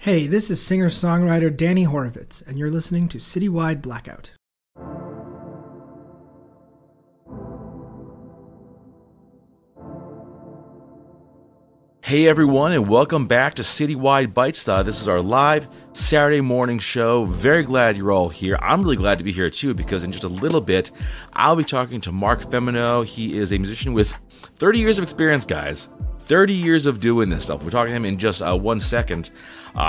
Hey, this is singer-songwriter Danny Horovitz, and you're listening to Citywide Blackout. Hey everyone, and welcome back to Citywide Bytes. This is our live Saturday morning show. Very glad you're all here. I'm really glad to be here too, because in just a little bit, I'll be talking to Mark Femino. He is a musician with 30 years of experience, guys. 30 years of doing this stuff. We're talking to him in just 1 second.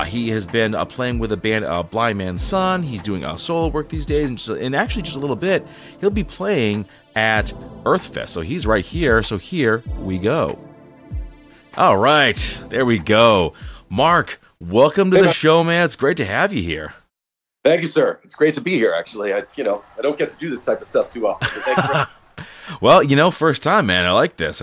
He has been playing with a band, Blind Man's Son. He's doing solo work these days, and actually just a little bit, he'll be playing at Earthfest. So he's right here. So here we go. All right, there we go. Mark, welcome to the show, man. It's great to have you here. Thank you, sir. It's great to be here, actually. I don't get to do this type of stuff too often. So thanks for Well, first time, man. I like this.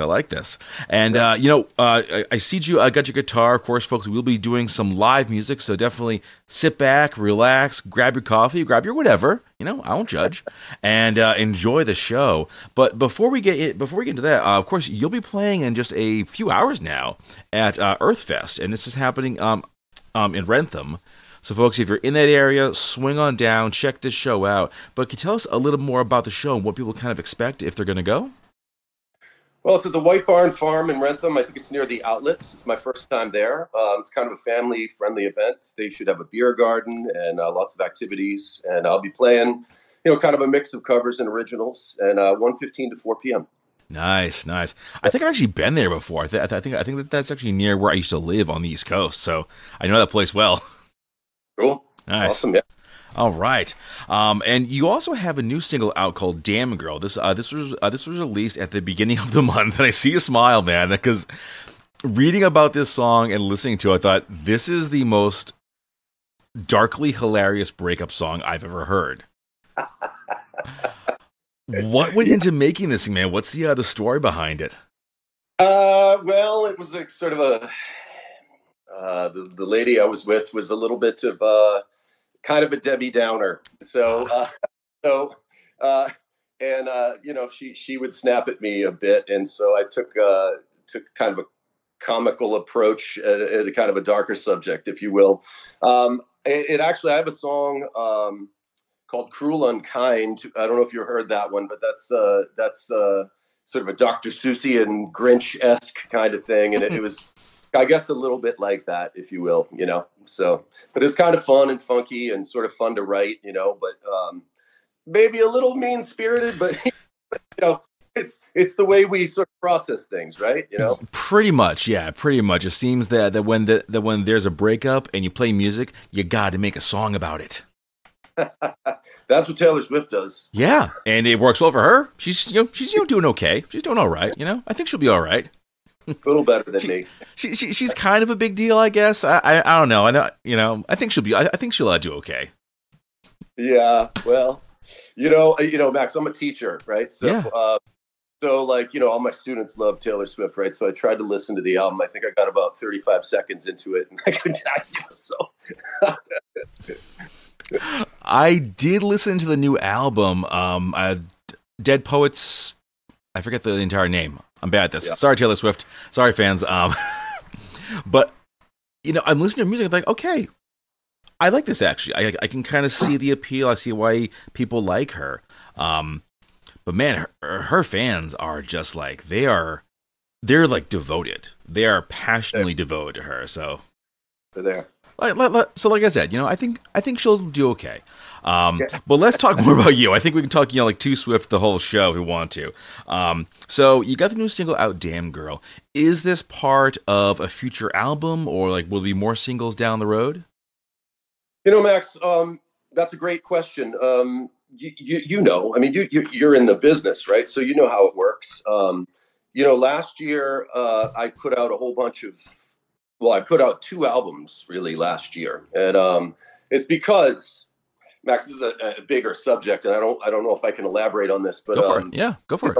And, I see you. I got your guitar. Of course, folks, we'll be doing some live music, so definitely sit back, relax, grab your coffee, grab your whatever. I won't judge, and enjoy the show. But before we get into that, of course, you'll be playing in just a few hours now at Earthfest, and this is happening in Rentham. So, folks, if you're in that area, swing on down, check this show out. But can you tell us a little more about the show and what people kind of expect if they're going to go? Well, it's at the White Barn Farm in Rentham. I think it's near the outlets. It's my first time there. It's kind of a family-friendly event. They should have a beer garden and lots of activities. And I'll be playing, kind of a mix of covers and originals, and 1:15 to 4 p.m. Nice. I think I've actually been there before. I think that's actually near where I used to live on the East Coast, so I know that place well. Cool. Nice. Awesome, yeah. All right. And you also have a new single out called Damn Girl. This was released at the beginning of the month, and I see you smile, man, because reading about this song and listening to it, I thought, this is the most darkly hilarious breakup song I've ever heard. What went into making this, man? What's the story behind it? Well, it was like sort of a... the lady I was with was a little bit of kind of a Debbie Downer. She would snap at me a bit. And so I took kind of a comical approach at a kind of a darker subject, if you will. It actually, I have a song called Cruel Unkind. I don't know if you heard that one, but that's sort of a Dr. Seussian Grinch-esque kind of thing. And it was, I guess, a little bit like that, if you will, So, but it's kind of fun and funky and sort of fun to write, but maybe a little mean-spirited, but, it's the way we sort of process things, right? Pretty much, yeah, pretty much. It seems that when there's a breakup and you play music, you got to make a song about it. That's what Taylor Swift does. Yeah, and it works well for her. She's doing okay. She's doing all right. I think she'll be all right. A little better than me. She's kind of a big deal, I guess. I don't know. I know. I think she'll do okay. Yeah. Well, Max, I'm a teacher, right? So, yeah. All my students love Taylor Swift, right? So I tried to listen to the album. I think I got about 35 seconds into it, and I couldn't. So. I did listen to the new album, Dead Poets. I forget the entire name. I'm bad at this. Yeah. Sorry, Taylor Swift. Sorry, fans. But, I'm listening to music. I'm like, okay, I like this, actually. I can kind of see the appeal. I see why people like her. But, man, her fans are just like, they're like devoted. They are passionately devoted to her. So they're there. So, like I said, I think she'll do okay. But let's talk more about you. I think we can talk, like Too Swift the whole show if we want to. So you got the new single out, Damn Girl. Is this part of a future album, or like will there be more singles down the road? Max, that's a great question. You're in the business, right? So you know how it works. Last year I put out a whole bunch of. Well, I put out 2 albums really last year, and it's because, Max, this is a bigger subject, and I don't know if I can elaborate on this, but go for it. Yeah, go for it.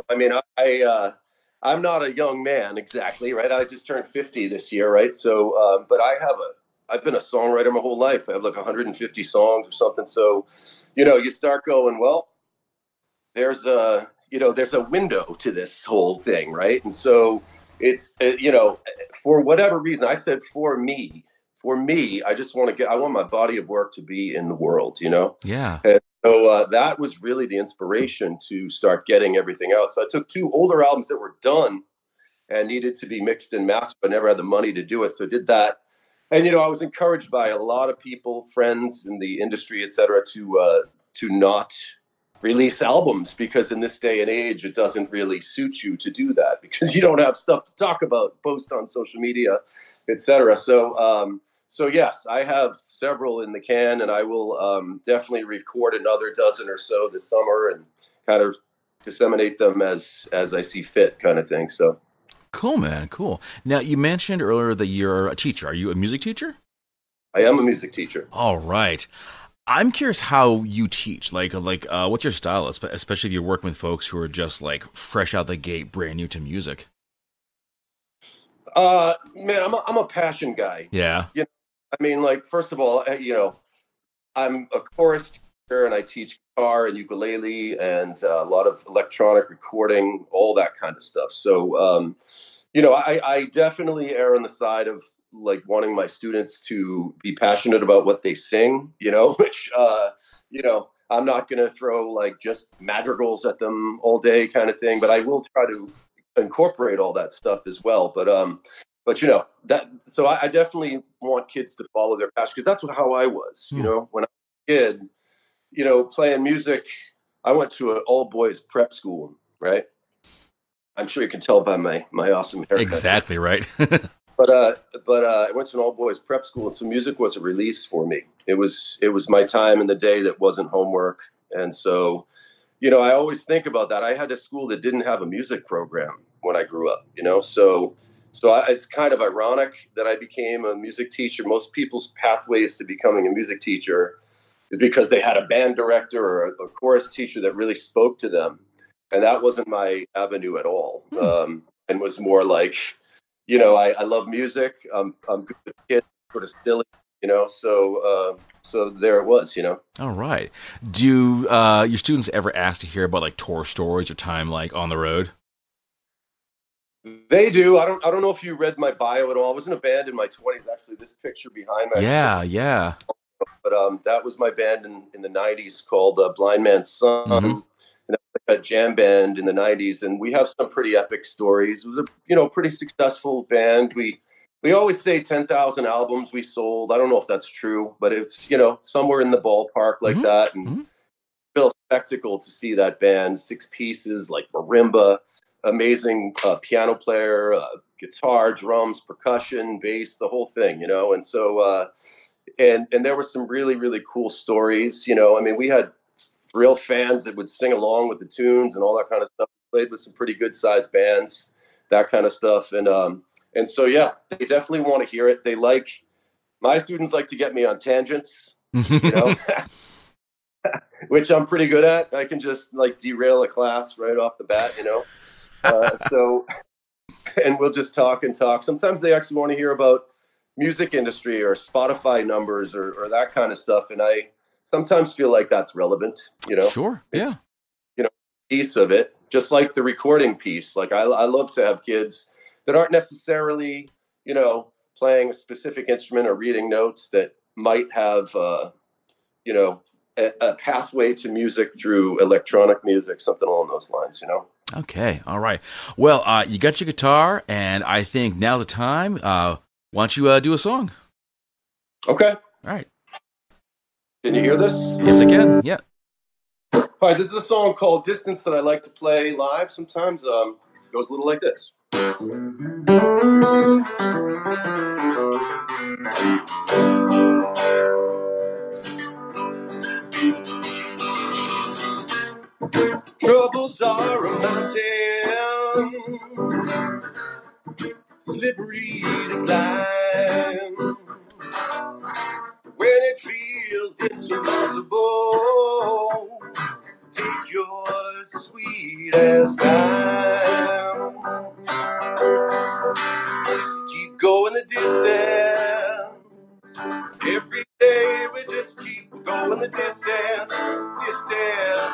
I'm not a young man exactly, right? I just turned 50 this year, right? So, but I've been a songwriter my whole life. I have like 150 songs or something. So, you start going, well, there's a window to this whole thing, right? And so it's, for whatever reason, I said for me, for me, I want my body of work to be in the world, Yeah. And so that was really the inspiration to start getting everything out. So I took 2 older albums that were done and needed to be mixed and mastered, but never had the money to do it. So I did that. And, I was encouraged by a lot of people, friends in the industry, et cetera, to not release albums, because in this day and age, it doesn't really suit you to do that because you don't have stuff to talk about, post on social media, et cetera. So yes, I have several in the can, and I will definitely record another dozen or so this summer and kind of disseminate them as I see fit, kind of thing. So. Cool, man. Cool. Now, you mentioned earlier that you're a teacher. Are you a music teacher? I am a music teacher. All right. I'm curious how you teach. What's your style, especially if you're working with folks who are just like fresh out the gate, brand new to music? Man, I'm a passion guy. Yeah. First of all, I'm a chorus teacher and I teach guitar and ukulele and a lot of electronic recording, all that kind of stuff. So, I definitely err on the side of like wanting my students to be passionate about what they sing, which, I'm not going to throw like just madrigals at them all day kind of thing, but I will try to incorporate all that stuff as well. But I definitely want kids to follow their passion, because that's how I was, when I was a kid, playing music. I went to an all boys prep school, right? I'm sure you can tell by my awesome haircut. Exactly right. But I went to an all boys prep school, and so music was a release for me. It was my time in the day that wasn't homework, and so, I always think about that. I had a school that didn't have a music program when I grew up, so it's kind of ironic that I became a music teacher. Most people's pathways to becoming a music teacher is because they had a band director or a chorus teacher that really spoke to them. And that wasn't my avenue at all. And was more like, I love music. I'm good with kids, sort of silly, so there it was, All right. Do your students ever ask to hear about like tour stories or time like on the road? They do. I don't know if you read my bio at all. I was in a band in my 20s. Actually, this picture behind me. Yeah. But that was my band in the 90s called Blind Man's Son. Mm-hmm. And a jam band in the 90s, and we have some pretty epic stories. It was a pretty successful band. We always say 10,000 albums we sold. I don't know if that's true, but it's somewhere in the ballpark like that. And real spectacle to see that band, 6 pieces, like marimba, amazing piano player, guitar, drums, percussion, bass, the whole thing, And so and there were some really, really cool stories. We had real fans that would sing along with the tunes and all that kind of stuff. We played with some pretty good sized bands, that kind of stuff. And so, yeah, they definitely want to hear it. My students like to get me on tangents, which I'm pretty good at. I can just like derail a class right off the bat, and we'll just talk and talk. Sometimes they actually want to hear about music industry or Spotify numbers or that kind of stuff. And I sometimes feel like that's relevant, Sure. Yeah. It's, piece of it, just like the recording piece. Like I love to have kids that aren't necessarily, playing a specific instrument or reading notes that might have, a pathway to music through electronic music, something along those lines, Okay. All right. Well, you got your guitar, and I think now's the time. Why don't you do a song? Okay. All right. Can you hear this? Yes, I can. Yeah. All right. This is a song called Distance that I like to play live sometimes. It goes a little like this. Troubles are a mountain, slippery to climb. When it feels insurmountable, take your sweetest time. Keep going the distance. Every day we just keep going the distance.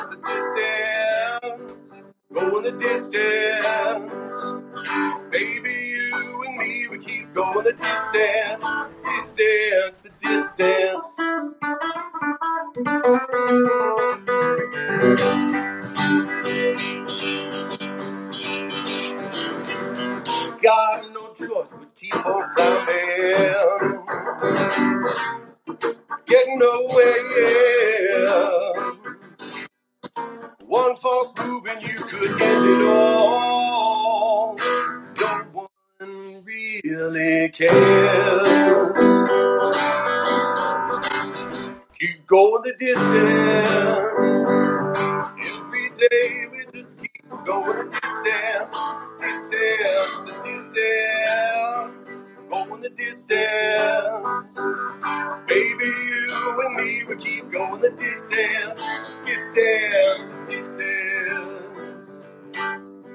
The distance. Going the distance. Baby, you and me, we keep going the distance. distance, the distance. Got no choice but keep on climbing, getting away, yeah. One false move and you could end it all. No one really cares. Keep going the distance. Every day we just keep going the distance. Distance, the distance. Going the distance. Baby, you and me, we keep going the distance. Distance, the distance.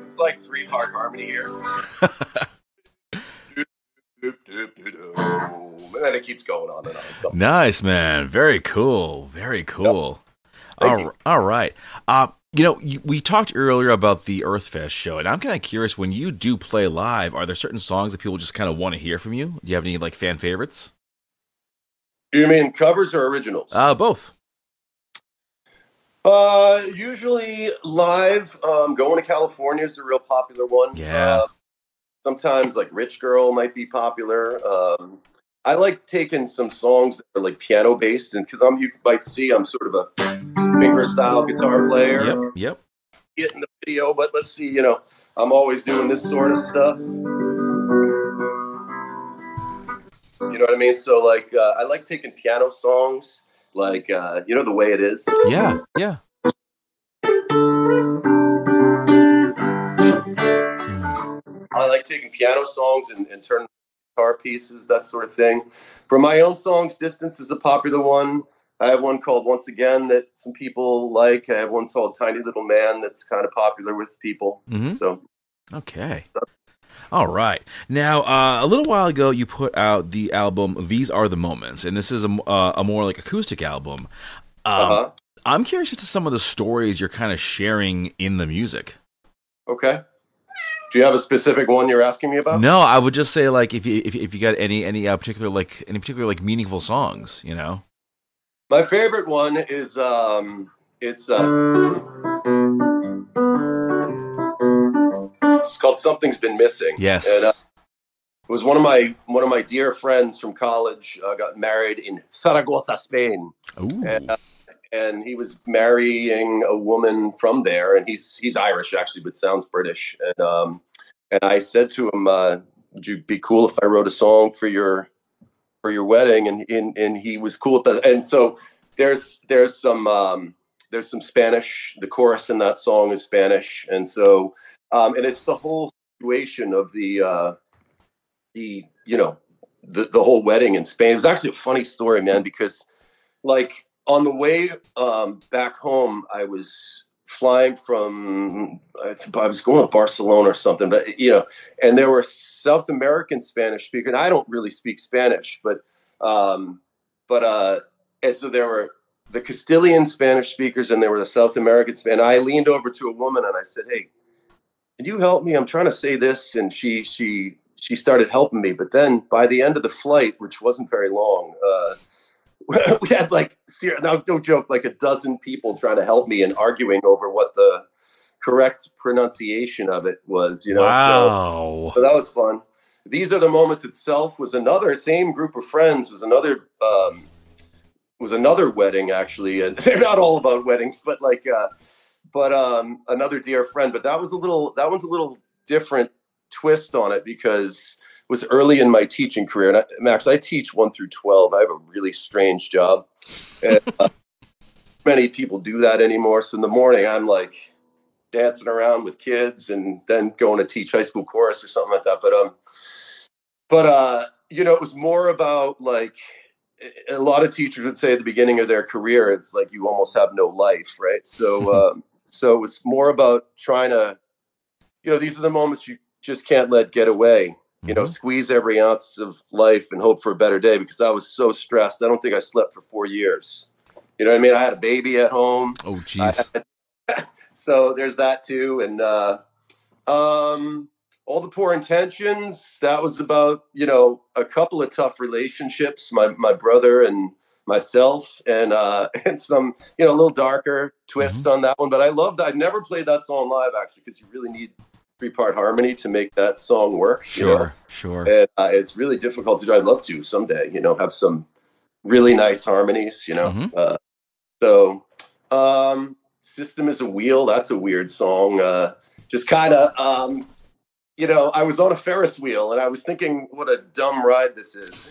It's like 3-part harmony here. And then it keeps going on and on. So. Nice, man. Very cool. Very cool. Yep. All right. We talked earlier about the Earthfest show, and I'm kind of curious, when you do play live, are there certain songs that people just kind of want to hear from you? Do you have any like fan favorites? You mean covers or originals? Both. Usually live. Going to California is a real popular one. Yeah. Sometimes like Rich Girl might be popular. I like taking some songs that are like piano based, and because you might see I'm sort of a finger style guitar player. Yep. Get in the video, but let's see. I'm always doing this sort of stuff. You know what I mean? So like, I like taking piano songs, like The Way It Is. Yeah. I like taking piano songs and turning guitar pieces, that sort of thing. For my own songs, Distance is a popular one. I have one called Once Again that some people like. I have one called Tiny Little Man that's kind of popular with people. Mm-hmm. So, okay. All right. Now, a little while ago, you put out the album These Are the Moments, and this is a more like acoustic album. I'm curious as to some of the stories you're kind of sharing in the music. Okay. Do you have a specific one you're asking me about? No, I would just say like if you got any particular meaningful songs, My favorite one is it's called Something's Been Missing. Yes. And, it was one of my dear friends from college got married in Zaragoza, Spain. Ooh. And he was marrying a woman from there, and he's Irish actually, but sounds British. And I said to him, "Would you be cool if I wrote a song for your wedding?" And he was cool with that. And so there's some Spanish. The chorus in that song is Spanish, and so and it's the whole situation of the whole wedding in Spain. It was actually a funny story, man, because like on the way back home, I was flying from, I was going to Barcelona or something, but and there were South American Spanish speakers. And I don't really speak Spanish, but and so there were the Castilian Spanish speakers, and there were the South American. And I leaned over to a woman and I said, "Hey, can you help me? I'm trying to say this." And she started helping me. But then by the end of the flight, which wasn't very long, we had now don't joke, like a dozen people trying to help me and arguing over what the correct pronunciation of it was. Wow. So that was fun. These Are the Moments itself was same group of friends, was another wedding actually, and they're not all about weddings, but another dear friend. But that one's a little different twist on it because it was early in my teaching career. And Max, I teach 1 through 12. I have a really strange job. And, many people do that anymore. So in the morning, I'm like dancing around with kids and then going to teach high school chorus or something like that. But it was more about like a lot of teachers would say at the beginning of their career, it's like you almost have no life, right? So so it was more about trying to, these are the moments you just can't let get away. Squeeze every ounce of life and hope for a better day, because I was so stressed. I don't think I slept for 4 years. You know what I mean? I had a baby at home. Oh, geez. So there's that too. And All the Poor Intentions, that was about, a couple of tough relationships, my brother and myself, and some, a little darker twist on that one. But I love that. I've never played that song live, actually, because you really need 3-part harmony to make that song work. Sure. And it's really difficult to do. I'd love to someday, have some really nice harmonies, System is a Wheel. That's a weird song. Just kind of, I was on a Ferris wheel and I was thinking what a dumb ride this is.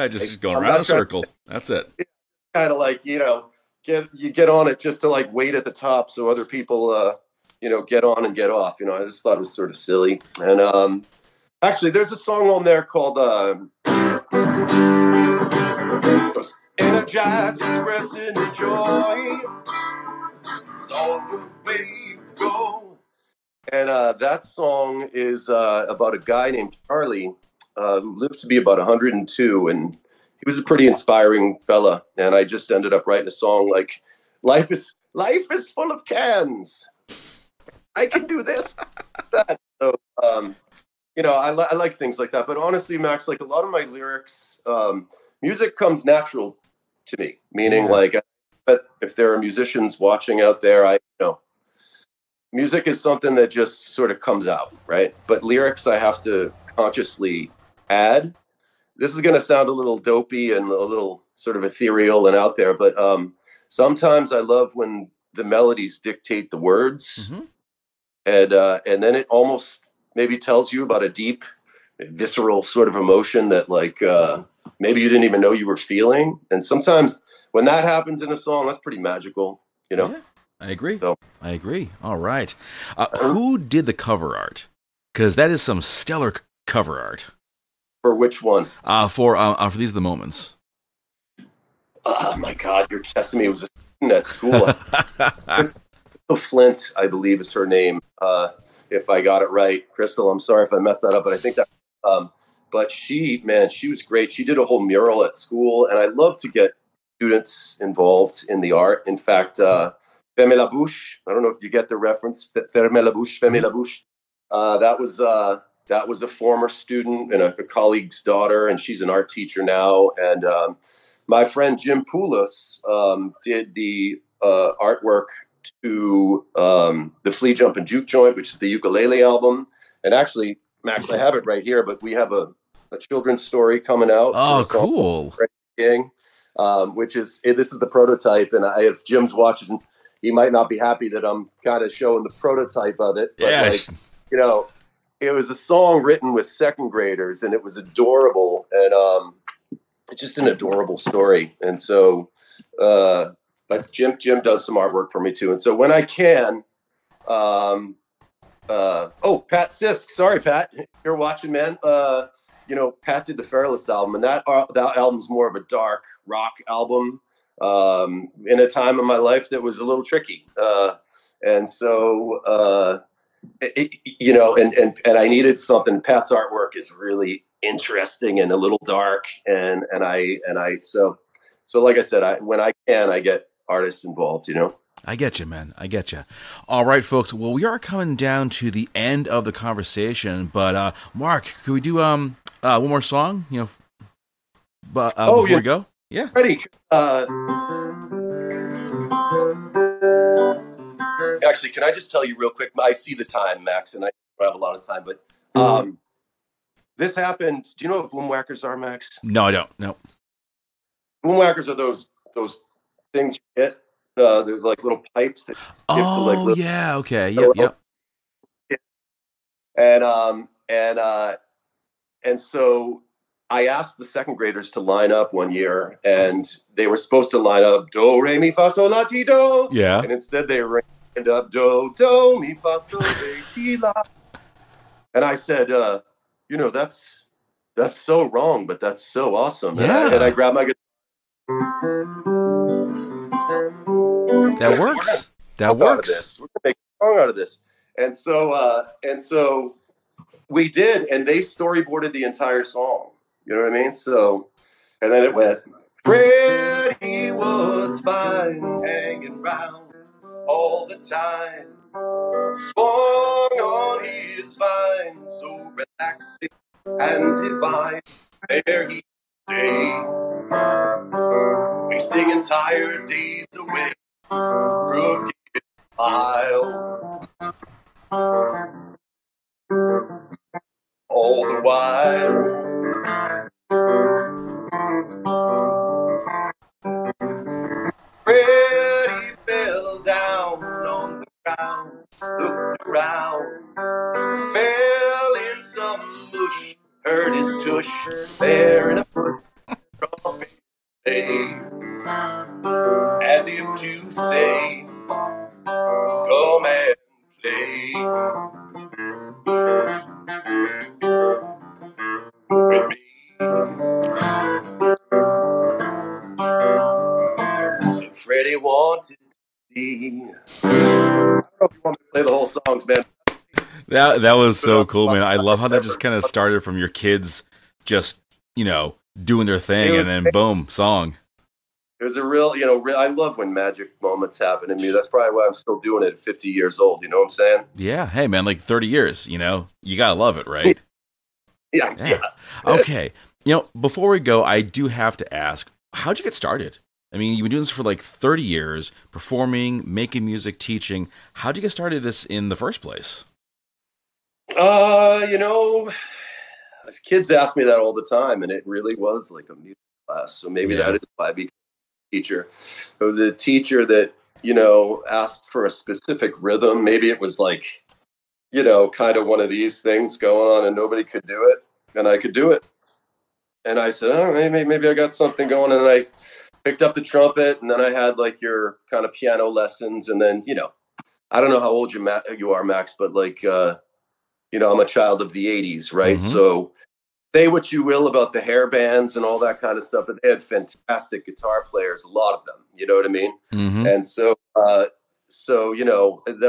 Just going around in a circle. That's it. Kind of like, get on it just to like wait at the top so other people, get on and get off. I just thought it was sort of silly. And actually, there's a song on there called Energize, Expressing Joy. Song the way you go. And that song is about a guy named Charlie who lived to be about 102, and he was a pretty inspiring fella. And I just ended up writing a song like, life is full of cans. I can do this, that. So, I like things like that. But honestly, Max, like a lot of my lyrics, music comes natural to me. Meaning, like, if there are musicians watching out there, music is something that just sort of comes out, right? But lyrics, I have to consciously add. This is going to sound a little dopey and a little sort of ethereal and out there, but sometimes I love when the melodies dictate the words, and then it almost maybe tells you about a deep, visceral sort of emotion that, like, maybe you didn't even know you were feeling. And sometimes when that happens in a song, that's pretty magical, Yeah, I agree. So, I agree. All right. Who did the cover art? Because that is some stellar cover art. For which one? For These Are the Moments. Oh my God, you're testing me. It was a student at school. Crystal Flint, I believe, is her name. If I got it right, Crystal. I'm sorry if I messed that up, but I think that. But she was great. She did a whole mural at school, and I love to get students involved in the art. In fact, Fermez la bouche. I don't know if you get the reference. Fermez la bouche, fermez la bouche. That was a former student and a colleague's daughter, and she's an art teacher now. And my friend Jim Poulos did the artwork to the Flea Jump and Juke Joint, which is the ukulele album. And actually, Max, I have it right here, but we have a children's story coming out. Oh, cool. King, this is the prototype, and if Jim's watching, he might not be happy that I'm kind of showing the prototype of it. But it was a song written with second graders, and it was adorable, and it's just an adorable story. And so, but Jim does some artwork for me too. And so when I can, Pat Sisk, sorry, Pat, you're watching, man. Pat did the Fairless album, and that album's more of a dark rock album in a time of my life that was a little tricky. And so, and I needed something. Pat's artwork is really interesting and a little dark, and so like I said, when I can, I get artists involved. I get you, man. I get you. All right, folks. Well, we are coming down to the end of the conversation, but Mark, could we do one more song? Before we go. Yeah. Ready. Actually, can I just tell you real quick? I see the time, Max, and I don't have a lot of time, but this happened. Do you know what boomwhackers are, Max? No, I don't. No. Boomwhackers are those things you get. They're like little pipes that give to like little, yeah, okay, yep. And so I asked the second graders to line up one year, and they were supposed to line up do re mi fa sol la ti do. Yeah. And instead they lined up do mi fa sol re ti la. And I said, that's so wrong, but that's so awesome. Yeah. And I grabbed my guitar. That works. That works. We're gonna make a song out of this. And so we did, and they storyboarded the entire song. You know what I mean? So, and then it went, Freddie was fine hanging round all the time. Swung on his vine, so relaxing and divine. There he stayed, wasting entire days away through a smile. All the while, Freddie fell down on the ground, looked around, fell in some bush, heard his tush there in a bush, as if to say, come and play with me. And Freddie wanted to see. I don't know if you want me to play the whole songs, man. That was so cool, man. I love how that just kind of started from your kids just, doing their thing, and then boom, song. It was a real, I love when magic moments happen to me. That's probably why I'm still doing it at 50 years old. You know what I'm saying? Yeah. Hey, man, like 30 years, you got to love it, right? Yeah. Okay. Before we go, I do have to ask, how'd you get started? I mean, you've been doing this for like 30 years, performing, making music, teaching. How'd you get started this in the first place? Kids ask me that all the time, and it really was like a music class. So maybe that is why I became a teacher. It was a teacher that, asked for a specific rhythm. Maybe it was like, kind of one of these things going on and nobody could do it, and I could do it. And I said, oh, maybe I got something going. And then I picked up the trumpet, and then I had like your kind of piano lessons. And then, I don't know how old you are, Max, but like, I'm a child of the 80s, right? Mm-hmm. So say what you will about the hair bands and all that kind of stuff, but they had fantastic guitar players, a lot of them, you know what I mean? Mm-hmm. And so, that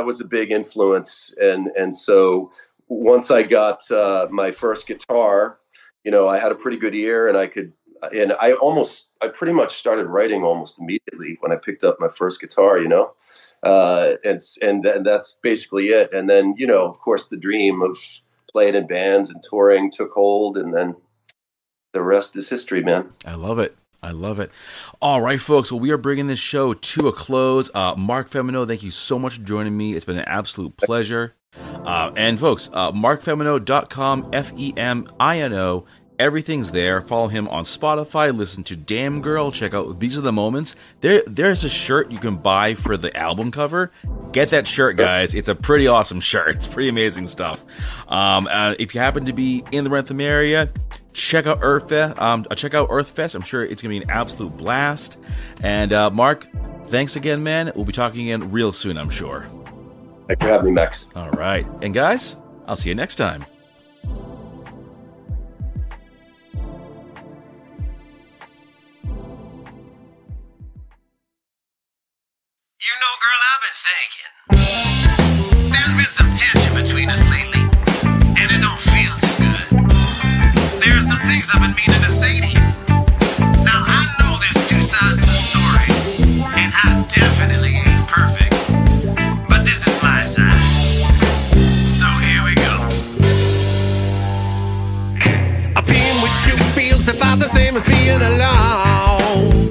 was a big influence. And so once I got my first guitar, I had a pretty good ear, and I pretty much started writing almost immediately when I picked up my first guitar, and that's basically it. And then, of course, the dream of playing in bands and touring took hold, and then the rest is history, man. I love it. All right, folks. Well, we are bringing this show to a close. Mark Femino, thank you so much for joining me. It's been an absolute pleasure. And folks, markfemino.com, FEMINO. Everything's there. Follow him on Spotify. Listen to Damn Girl. Check out These Are the Moments. There's a shirt you can buy for the album cover. Get that shirt, guys. It's a pretty awesome shirt. It's pretty amazing stuff. If you happen to be in the Rentham area, check out Earthfest. I'm sure it's going to be an absolute blast. And Mark, thanks again, man. We'll be talking again real soon, I'm sure. Thanks for having me, Max. All right. And guys, I'll see you next time. Girl, I've been thinking. There's been some tension between us lately, and it don't feel too good. There are some things I've been meaning to say to you. Now, I know there's two sides to the story, and I definitely ain't perfect. But this is my side. So here we go. Being with you feels about the same as being alone.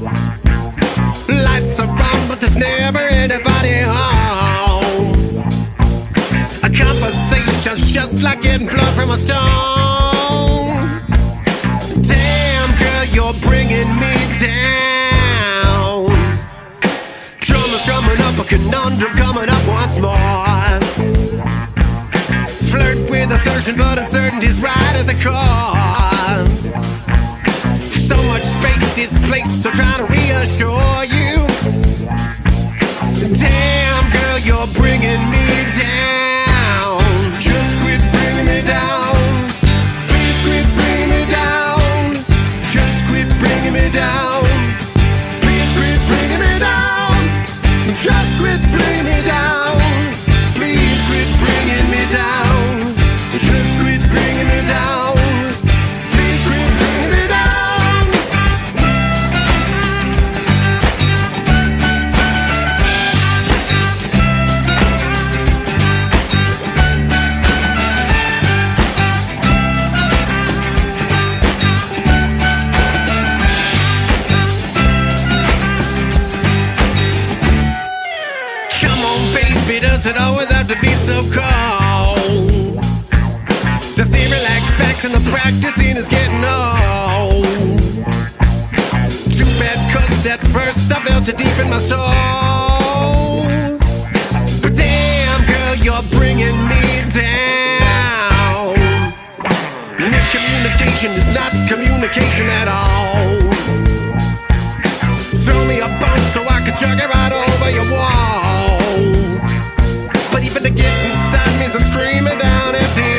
Lights are on, but there's never anybody home. A conversation's just like getting blood from a stone. Damn, girl, you're bringing me down. Drummers drumming up a conundrum, coming up once more. Flirt with assertion, but uncertainty's right at the core. So much space is placed, so trying to reassure you. Damn, girl, you're bringing me down. Just quit bringing me down. Please quit bringing me down. Just quit bringing me down. Please quit bringing me down. Just quit bringing me down. Please quit bringing me down. Just quit bringing me down. it always have to be so cold? The theory lacks facts and the practicing is getting old. Too bad, cause at first I felt you deep in my soul. But damn, girl, you're bringing me down. Miscommunication is not communication at all. Throw me a bone so I can chuck it right over your wall. But even to get inside means I'm screaming down empty